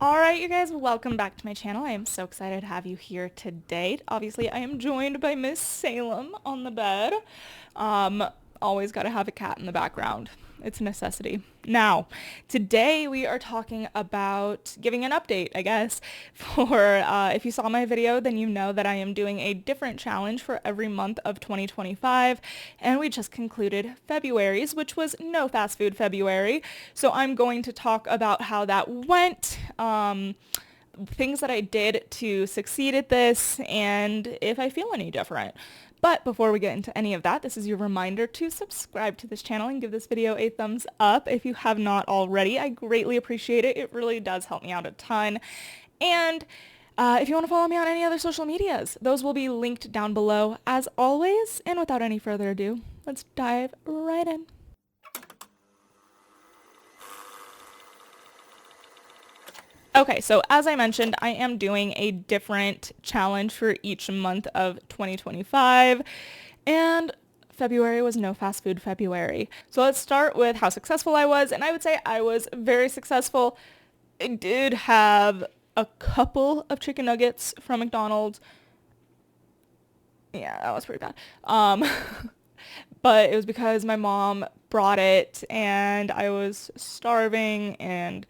Alright, you guys, welcome back to my channel. I am so excited to have you here today. Obviously, I am joined by Miss Salem on the bed. Um, Always gotta have a cat in the background. It's a necessity. Now, today we are talking about giving an update, I guess, if you saw my video, then you know that I am doing a different challenge for every month of 2025, and we just concluded February's, which was No Fast Food February. So I'm going to talk about how that went, things that I did to succeed at this, and if I feel any different. But before we get into any of that, this is your reminder to subscribe to this channel and give this video a thumbs up if you have not already. I greatly appreciate it. It really does help me out a ton. And if you want to follow me on any other social medias, those will be linked down below as always. And without any further ado, let's dive right in. Okay, so as I mentioned, I am doing a different challenge for each month of 2025, and February was No Fast Food February. So let's start with how successful I was, and I would say I was very successful. I did have a couple of chicken nuggets from McDonald's. Yeah, that was pretty bad. But it was because my mom brought it, and I was starving, and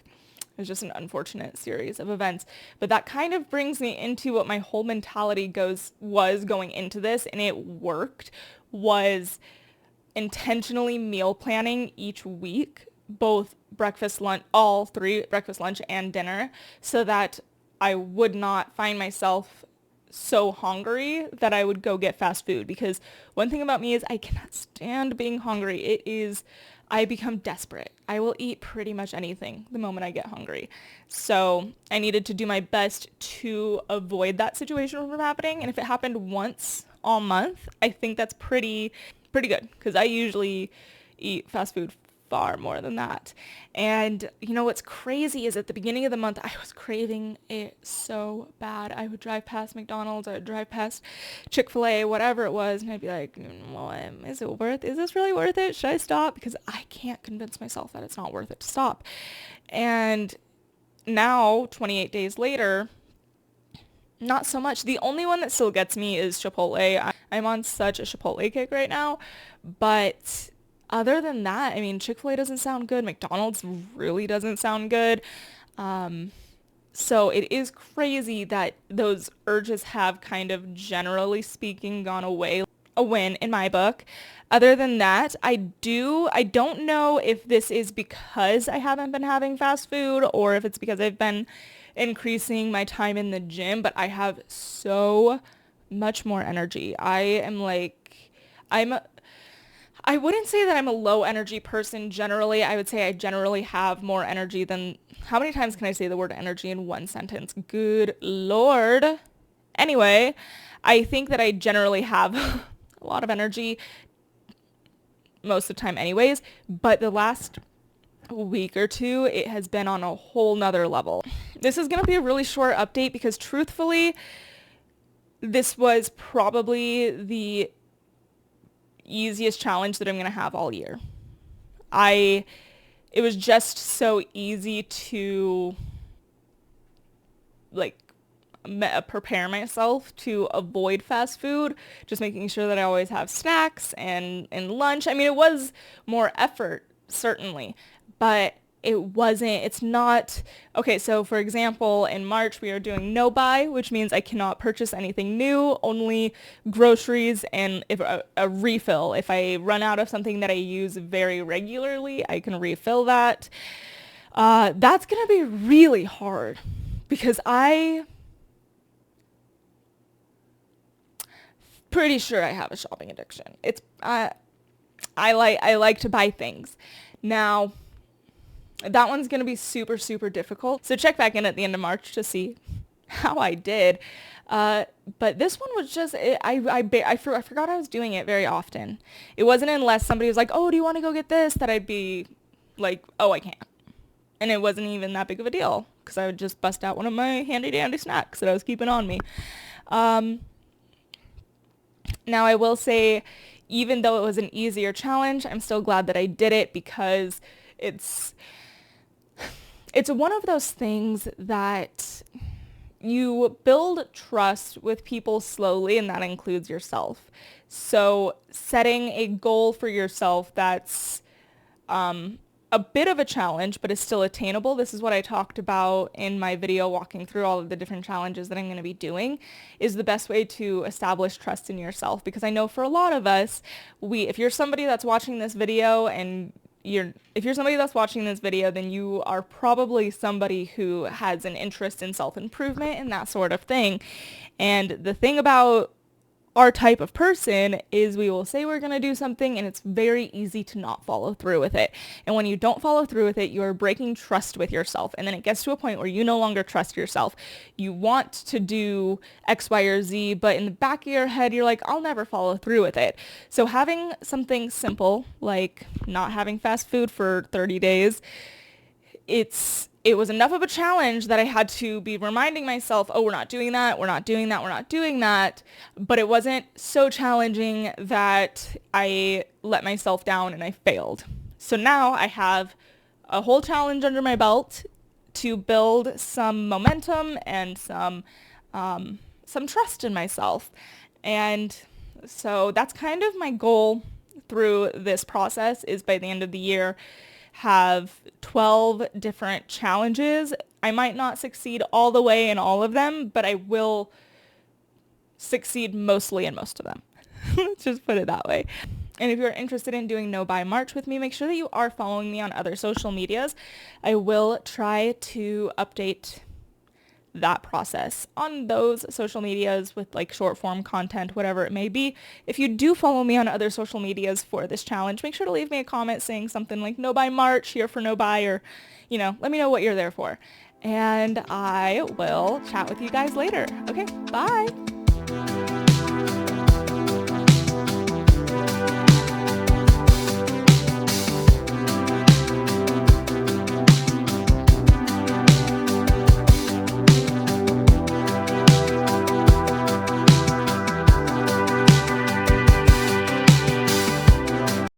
it was just an unfortunate series of events. But that kind of brings me into what my whole mentality was going into this, and it worked, was intentionally meal planning each week, both breakfast, lunch, all three, breakfast, lunch, and dinner, so that I would not find myself so hungry that I would go get fast food. Because one thing about me is I cannot stand being hungry. I become desperate. I will eat pretty much anything the moment I get hungry. So I needed to do my best to avoid that situation from happening. And if it happened once all month, I think that's pretty good, because I usually eat fast food far more than that. And you know what's crazy is at the beginning of the month, I was craving it so bad. I would drive past McDonald's, I would drive past Chick-fil-A, whatever it was, and I'd be like, well, is this really worth it? Should I stop? Because I can't convince myself that it's not worth it to stop. And now, 28 days later, not so much. The only one that still gets me is Chipotle. I'm on such a Chipotle kick right now, but other than that, I mean, Chick-fil-A doesn't sound good. McDonald's really doesn't sound good. So it is crazy that those urges have kind of, generally speaking, gone away. A win in my book. Other than that, I don't know if this is because I haven't been having fast food or if it's because I've been increasing my time in the gym, but I have so much more energy. I'm I wouldn't say that I'm a low energy person generally. I would say I generally have more energy than... How many times can I say the word energy in one sentence? Good Lord. Anyway, I think that I generally have a lot of energy most of the time anyways, but the last week or two, it has been on a whole nother level. This is going to be a really short update because truthfully, this was probably the easiest challenge that I'm going to have all year. It was just so easy to prepare myself to avoid fast food, just making sure that I always have snacks and lunch. I mean, it was more effort, certainly, but it's not, okay, so for example, in March we are doing no buy, which means I cannot purchase anything new, only groceries and if a refill. If I run out of something that I use very regularly, I can refill that. That's gonna be really hard because pretty sure I have a shopping addiction. I like to buy things. Now, that one's going to be super, super difficult. So check back in at the end of March to see how I did. But this one was just, I forgot I was doing it very often. It wasn't unless somebody was like, oh, do you want to go get this? That I'd be like, oh, I can't. And it wasn't even that big of a deal because I would just bust out one of my handy dandy snacks that I was keeping on me. Now I will say, even though it was an easier challenge, I'm still glad that I did it because it's it's one of those things that you build trust with people slowly, and that includes yourself. So setting a goal for yourself that's a bit of a challenge, but is still attainable. This is what I talked about in my video walking through all of the different challenges that I'm going to be doing, is the best way to establish trust in yourself. Because I know for a lot of us, if you're somebody that's watching this video and if you're somebody that's watching this video, then you are probably somebody who has an interest in self-improvement and that sort of thing. And the thing about our type of person is we will say we're going to do something and it's very easy to not follow through with it. And when you don't follow through with it, you are breaking trust with yourself. And then it gets to a point where you no longer trust yourself. You want to do X, Y, or Z, but in the back of your head, you're like, I'll never follow through with it. So having something simple, like not having fast food for 30 days, it was enough of a challenge that I had to be reminding myself, oh, we're not doing that, we're not doing that, we're not doing that. But it wasn't so challenging that I let myself down and I failed. So now I have a whole challenge under my belt to build some momentum and some trust in myself. And so that's kind of my goal through this process, is by the end of the year, have 12 different challenges. I might not succeed all the way in all of them, but I will succeed mostly in most of them. Let's just put it that way. And if you're interested in doing No Buy March with me, make sure that you are following me on other social medias. I will try to update that process on those social medias with like short form content, whatever it may be. If you do follow me on other social medias for this challenge, make sure to leave me a comment saying something like No Buy March, here for No Buy, or, let me know what you're there for. And I will chat with you guys later. Okay, bye.